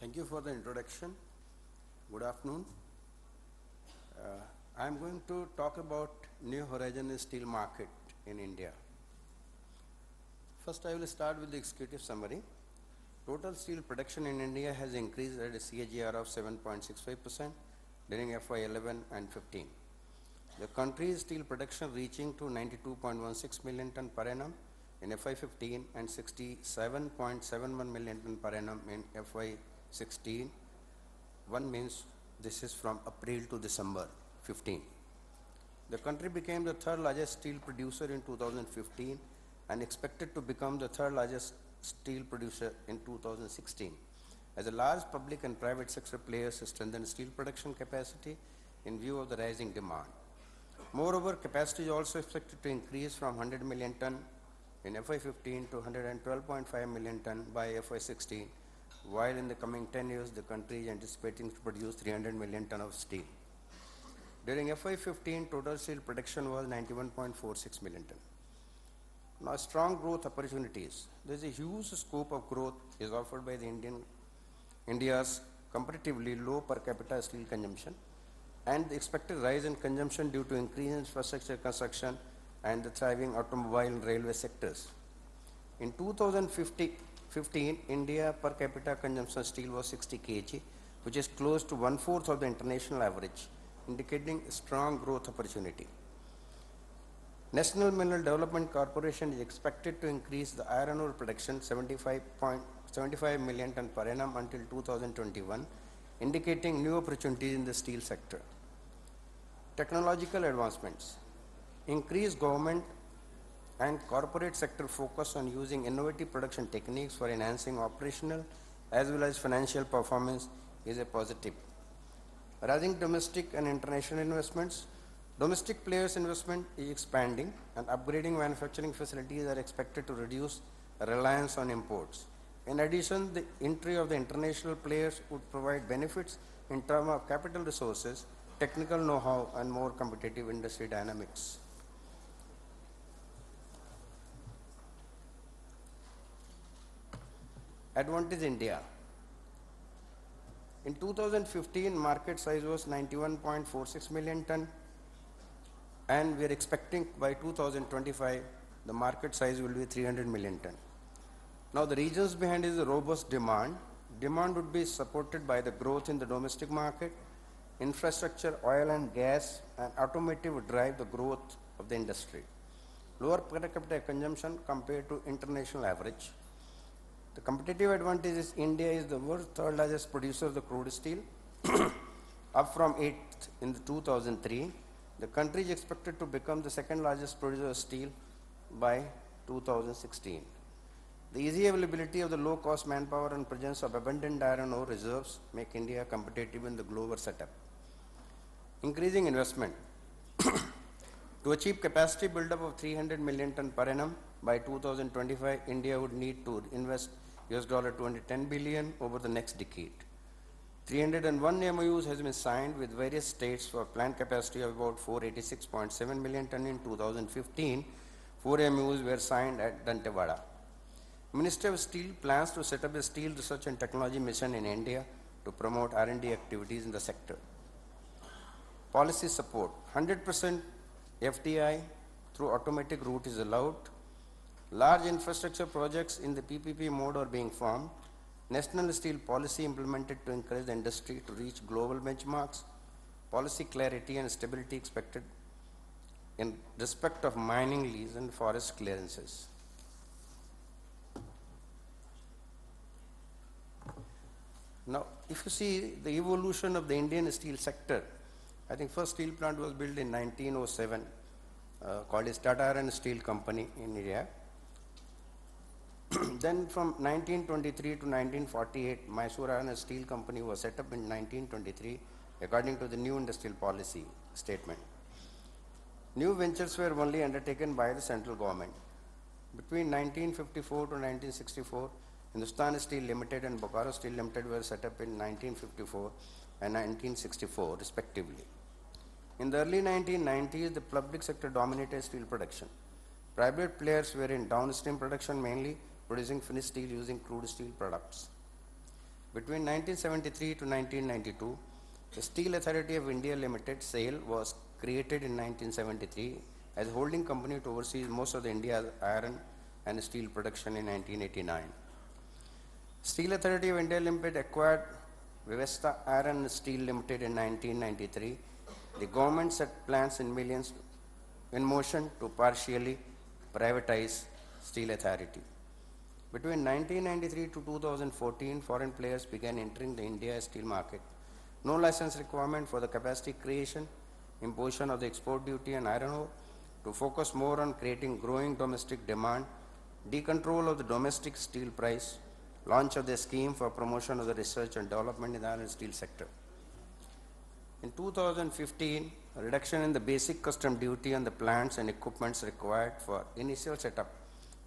Thank you for the introduction. Good afternoon. I am going to talk about New Horizon steel market in India. First, I will start with the executive summary. Total steel production in India has increased at a CAGR of 7.65% during FY11 and 15. The country's steel production reaching to 92.16 million ton per annum in FY15 and 67.71 million ton per annum in FY16. One means this is from April to December 15. The country became the third largest steel producer in 2015 and expected to become the third largest steel producer in 2016. As a large public and private sector players strengthen steel production capacity in view of the rising demand. Moreover, capacity is also expected to increase from 100 million ton in FY15 to 112.5 million ton by FY16, while in the coming 10 years the country is anticipating to produce 300 million ton of steel. During FY15, total steel production was 91.46 million ton. Now, strong growth opportunities. There is a huge scope of growth is offered by the India's comparatively low per capita steel consumption and the expected rise in consumption due to increased infrastructure construction and the thriving automobile and railway sectors. In 2015, India per capita consumption steel was 60 kg, which is close to 1/4 of the international average, indicating strong growth opportunity. National Mineral Development Corporation is expected to increase the iron ore production 75 million ton per annum until 2021, indicating new opportunities in the steel sector. Technological advancements. Increased government and corporate sector focus on using innovative production techniques for enhancing operational as well as financial performance is a positive. Rising domestic and international investments. Domestic players' investment is expanding and upgrading manufacturing facilities are expected to reduce reliance on imports. In addition, the entry of the international players would provide benefits in terms of capital resources, technical know-how, and more competitive industry dynamics. Advantage India. In 2015, market size was 91.46 million ton, and we are expecting by 2025 the market size will be 300 million ton. Now, the reasons behind is the robust demand. Demand would be supported by the growth in the domestic market, infrastructure, oil and gas, and automotive would drive the growth of the industry. Lower per capita consumption compared to international average. The competitive advantage is India is the world's third largest producer of the crude steel, up from 8th in 2003. The country is expected to become the second largest producer of steel by 2016. The easy availability of the low-cost manpower and presence of abundant iron ore reserves make India competitive in the global setup. Increasing investment. To achieve capacity buildup of 300 million ton per annum by 2025, India would need to invest $210 billion over the next decade. 301 MOUs has been signed with various states for planned capacity of about 486.7 million ton in 2015. 4 MOUs were signed at Dantewada. Ministry of Steel plans to set up a steel research and technology mission in India to promote R&D activities in the sector. Policy support. 100% FDI through automatic route is allowed. Large infrastructure projects in the PPP mode are being formed. National steel policy implemented to encourage the industry to reach global benchmarks. Policy clarity and stability expected in respect of mining lease and forest clearances. Now, if you see the evolution of the Indian steel sector, I think first steel plant was built in 1907, called as TATA Iron Steel Company in India. Then from 1923 to 1948, Mysore Iron Steel Company was set up in 1923 according to the new industrial policy statement. New ventures were only undertaken by the central government. Between 1954 to 1964, Hindustan Steel Limited and Bokaro Steel Limited were set up in 1954 and 1964 respectively. In the early 1990s, the public sector dominated steel production. Private players were in downstream production mainly, producing finished steel using crude steel products. Between 1973 to 1992, the Steel Authority of India Limited (SAIL) was created in 1973 as a holding company to oversee most of the India's iron and steel production in 1989. Steel Authority of India Limited acquired Vivesta Iron and Steel Limited in 1993. The government set plans in millions in motion to partially privatize Steel Authority. Between 1993 to 2014, foreign players began entering the India steel market. No license requirement for the capacity creation, imposition of the export duty on iron ore, to focus more on creating growing domestic demand, decontrol of the domestic steel price, launch of the scheme for promotion of the research and development in the iron and steel sector. In 2015, a reduction in the basic custom duty on the plants and equipments required for initial setup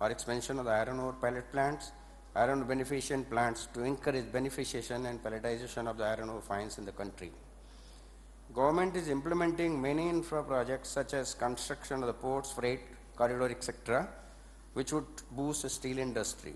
or expansion of the iron ore pellet plants, iron ore beneficiation plants to encourage beneficiation and pelletization of the iron ore fines in the country. Government is implementing many infra projects such as construction of the ports, freight, corridor, etc., which would boost the steel industry.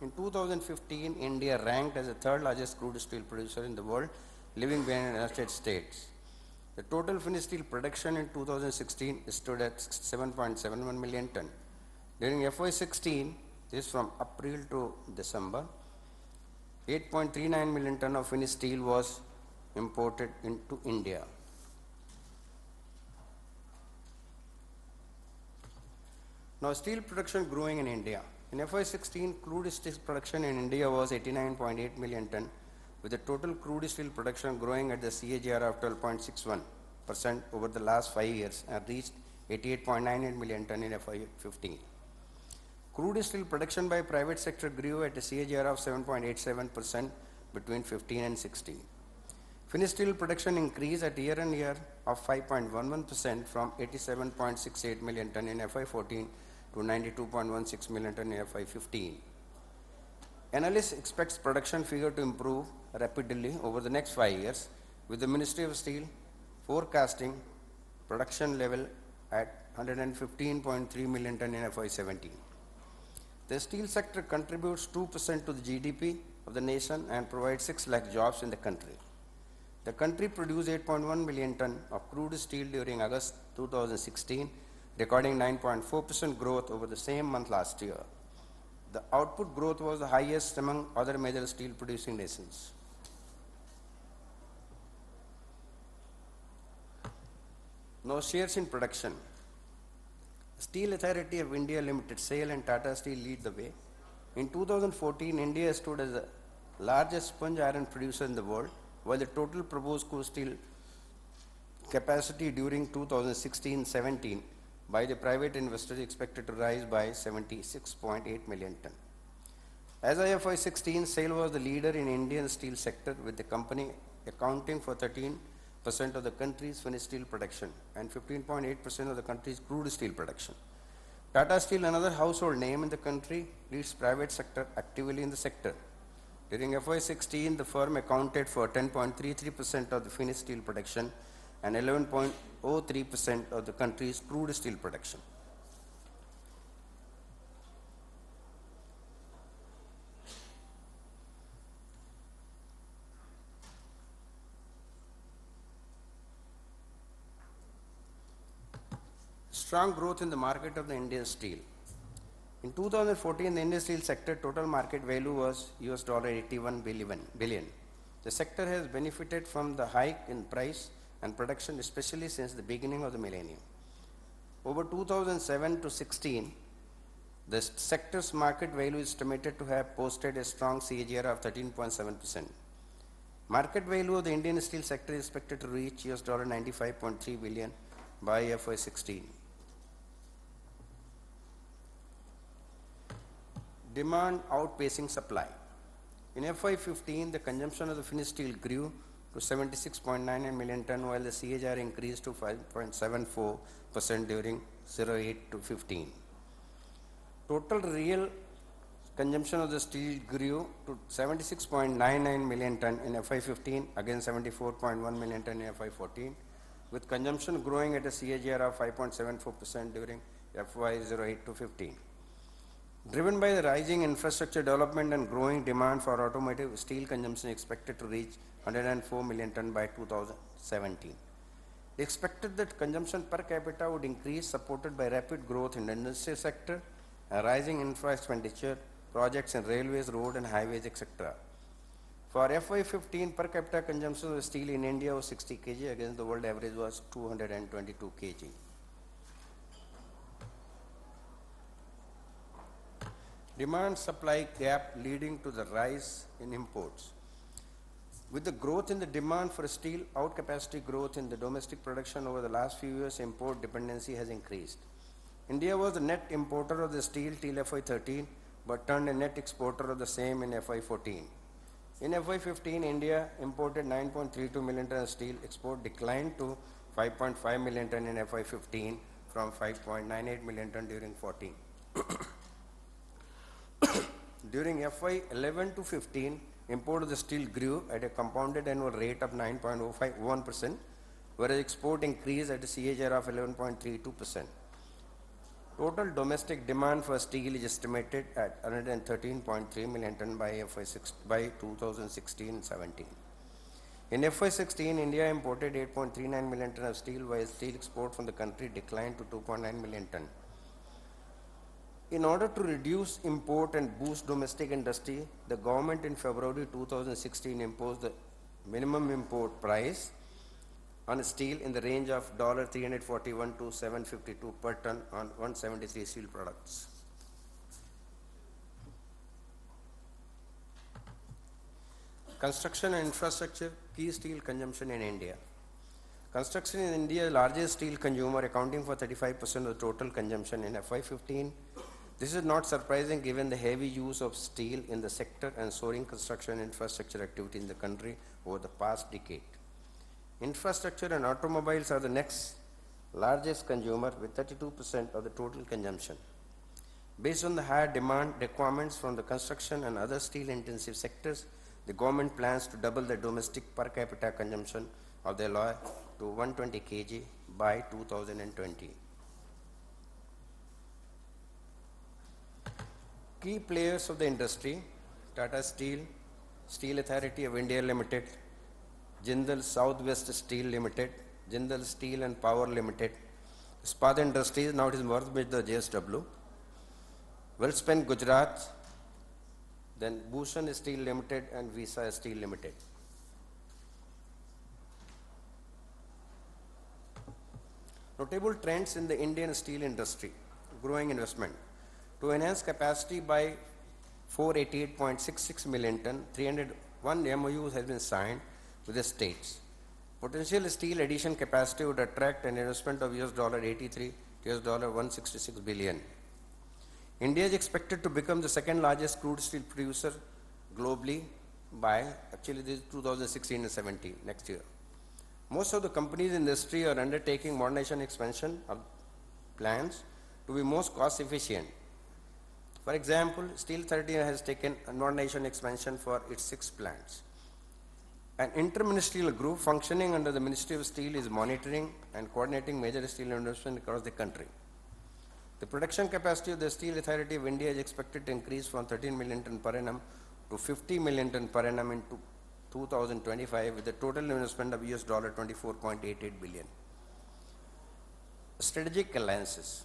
In 2015, India ranked as the third largest crude steel producer in the world, leaving behind the United States. The total finished steel production in 2016 stood at 7.71 million ton. During FY16, this is from April to December, 8.39 million ton of finished steel was imported into India. Now, steel production growing in India. In FY16, crude steel production in India was 89.8 million ton, with the total crude steel production growing at the CAGR of 12.61% over the last 5 years and reached 88.98 million ton in FY15. Crude steel production by private sector grew at a CAGR of 7.87% between 15 and 16. Finished steel production increased at year-on-year of 5.11% from 87.68 million ton in FY14 to 92.16 million ton in FY15. Analysts expect production figure to improve rapidly over the next 5 years, with the Ministry of Steel forecasting production level at 115.3 million ton in FY17. The steel sector contributes 2% to the GDP of the nation and provides 6 lakh jobs in the country. The country produced 8.1 million ton of crude steel during August 2016, recording 9.4% growth over the same month last year. The output growth was the highest among other major steel producing nations. Now, shares in production. Steel Authority of India Limited (SAIL) and Tata Steel lead the way. In 2014, India stood as the largest sponge iron producer in the world, while the total proposed crude steel capacity during 2016-17 by the private investors is expected to rise by 76.8 million ton. As of FY16, SAIL was the leader in Indian steel sector, with the company accounting for 13% of the country's finished steel production and 15.8% of the country's crude steel production. Tata Steel, another household name in the country, leads private sector actively in the sector. During FY16, the firm accounted for 10.33% of the finished steel production and 11.03% of the country's crude steel production. Strong growth in the market of the Indian steel. In 2014, the Indian steel sector total market value was $81 billion. The sector has benefited from the hike in price and production, especially since the beginning of the millennium. Over 2007 to 16, the sector's market value is estimated to have posted a strong CAGR of 13.7%. Market value of the Indian steel sector is expected to reach $95.3 billion by FY16. Demand outpacing supply. In FY15, the consumption of the finished steel grew to 76.99 million ton, while the CAGR increased to 5.74% during 08 to 15. Total real consumption of the steel grew to 76.99 million ton in FY15 against 74.1 million ton in FY14, with consumption growing at a CAGR of 5.74% during FY08 to 15. Driven by the rising infrastructure development and growing demand for automotive, steel consumption is expected to reach 104 million ton by 2017. They expected that consumption per capita would increase, supported by rapid growth in the industrial sector, a rising infra expenditure, projects in railways, road and highways, etc. For FY15, per capita consumption of steel in India was 60 kg, against the world average was 222 kg. Demand-supply gap leading to the rise in imports. With the growth in the demand for steel, out-capacity growth in the domestic production over the last few years, import dependency has increased. India was the net importer of the steel till FY13, but turned a net exporter of the same in FY14. In FY15, India imported 9.32 million ton of steel. Export declined to 5.5 million ton in FY15 from 5.98 million ton during 14. During FY11 to 15, import of the steel grew at a compounded annual rate of 9.051%, whereas export increased at a CAGR of 11.32%. Total domestic demand for steel is estimated at 113.3 million ton by 2016-17. In FY16, India imported 8.39 million ton of steel, while steel export from the country declined to 2.9 million ton. In order to reduce import and boost domestic industry, the government in February 2016 imposed the minimum import price on steel in the range of $341 to $752 per ton on 173 steel products. Construction and infrastructure, key steel consumption in India. Construction in India is the largest steel consumer, accounting for 35% of the total consumption in FY15. This is not surprising given the heavy use of steel in the sector and soaring construction and infrastructure activity in the country over the past decade. Infrastructure and automobiles are the next largest consumer with 32% of the total consumption. Based on the higher demand requirements from the construction and other steel-intensive sectors, the government plans to double the domestic per capita consumption of the alloy to 120 kg by 2020. Key players of the industry: Tata Steel, Steel Authority of India Limited, Jindal Southwest Steel Limited, Jindal Steel and Power Limited, Ispat Industries, now it is merged with the JSW, Welspun Gujarat, then Bhushan Steel Limited and Visa Steel Limited. Notable trends in the Indian steel industry: growing investment. To enhance capacity by 488.66 million ton, 301 MOUs has been signed with the states. Potential steel addition capacity would attract an investment of $83 to $166 billion. India is expected to become the second largest crude steel producer globally by actually this 2016 and 17 next year. Most of the companies in the industry are undertaking modernization expansion of plans to be most cost efficient. For example, Steel Authority has taken a modernization expansion for its 6 plants. An interministerial group functioning under the Ministry of Steel is monitoring and coordinating major steel investment across the country. The production capacity of the Steel Authority of India is expected to increase from 13 million ton per annum to 50 million ton per annum in 2025, with a total investment of $24.88 billion. Strategic alliances.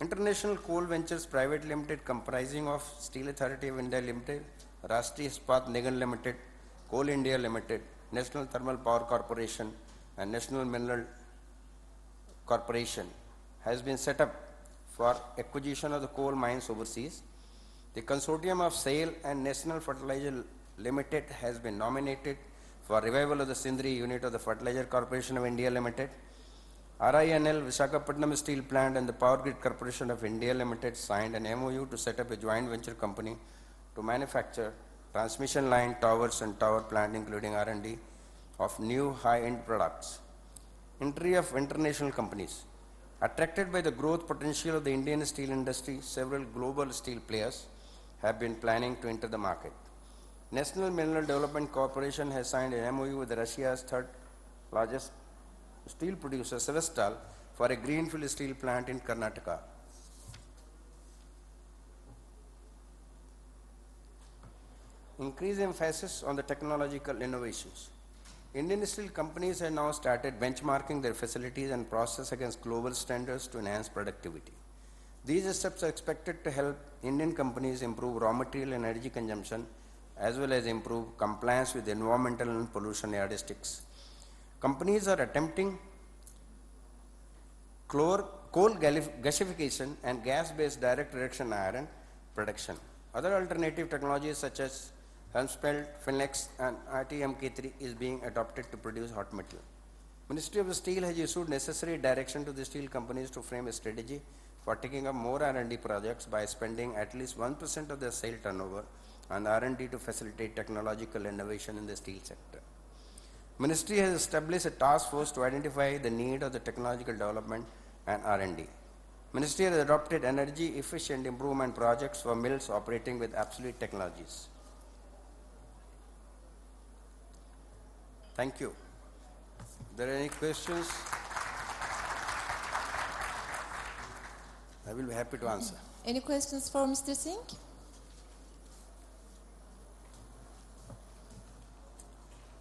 International Coal Ventures Private Limited, comprising of Steel Authority of India Limited, Rashtriya Ispat Nigam Limited, Coal India Limited, National Thermal Power Corporation and National Mineral Corporation, has been set up for acquisition of the coal mines overseas. The consortium of SAIL and National Fertilizer Limited has been nominated for revival of the Sindri unit of the Fertilizer Corporation of India Limited. RINL, Visakhapatnam Steel Plant and the Power Grid Corporation of India Limited signed an MOU to set up a joint venture company to manufacture transmission line, towers and tower plant, including R&D of new high-end products. Entry of international companies. Attracted by the growth potential of the Indian steel industry, several global steel players have been planning to enter the market. National Mineral Development Corporation has signed an MOU with Russia's third largest steel producer, Severstal, for a greenfield steel plant in Karnataka. increased emphasis on the technological innovations. Indian steel companies have now started benchmarking their facilities and process against global standards to enhance productivity. These steps are expected to help Indian companies improve raw material and energy consumption as well as improve compliance with environmental and pollution yardsticks. Companies are attempting coal gasification and gas-based direct reduction iron production. Other alternative technologies such as Helmspelt, Finlex and RTMK3 is being adopted to produce hot metal. Ministry of Steel has issued necessary direction to the steel companies to frame a strategy for taking up more R&D projects by spending at least 1% of their sale turnover on R&D to facilitate technological innovation in the steel sector. Ministry has established a task force to identify the need of the technological development and R&D. Ministry has adopted energy efficient improvement projects for mills operating with obsolete technologies. Thank you. Are there any questions? I will be happy to answer. Any questions for Mr. Singh?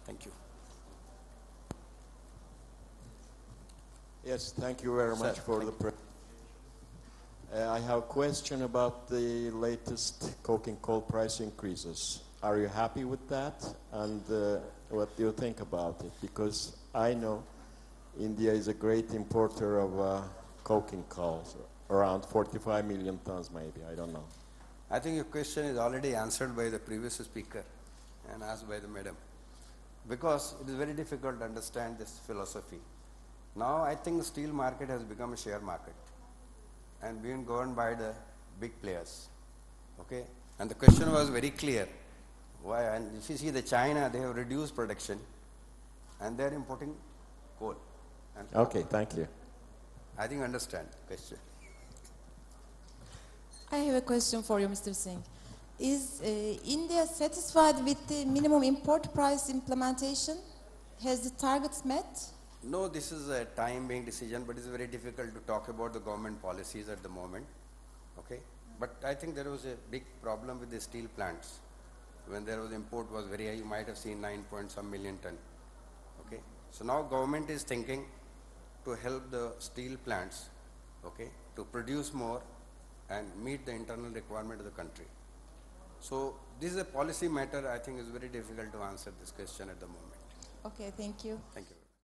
Thank you. Yes, thank you very much for the presentation. I have a question about the latest coking coal price increases. Are you happy with that? And what do you think about it? Because I know India is a great importer of coking coal, so around 45 million tons maybe, I don't know. I think your question is already answered by the previous speaker and asked by the madam. Because it is very difficult to understand this philosophy. Now I think the steel market has become a share market and being governed by the big players. Okay? And the question was very clear. Why? And if you see the China, they have reduced production and they are importing coal. And okay, thank you. I think understand the question. I have a question for you, Mr. Singh. Is India satisfied with the minimum import price implementation? Has the targets met? No, this is a time-being decision, but it's very difficult to talk about the government policies at the moment. Okay? But I think there was a big problem with the steel plants. When there was import was very high, you might have seen 9-point-some million ton. Okay? So now government is thinking to help the steel plants, okay, to produce more and meet the internal requirement of the country. So this is a policy matter. I think it's very difficult to answer this question at the moment. Okay, thank you. Thank you.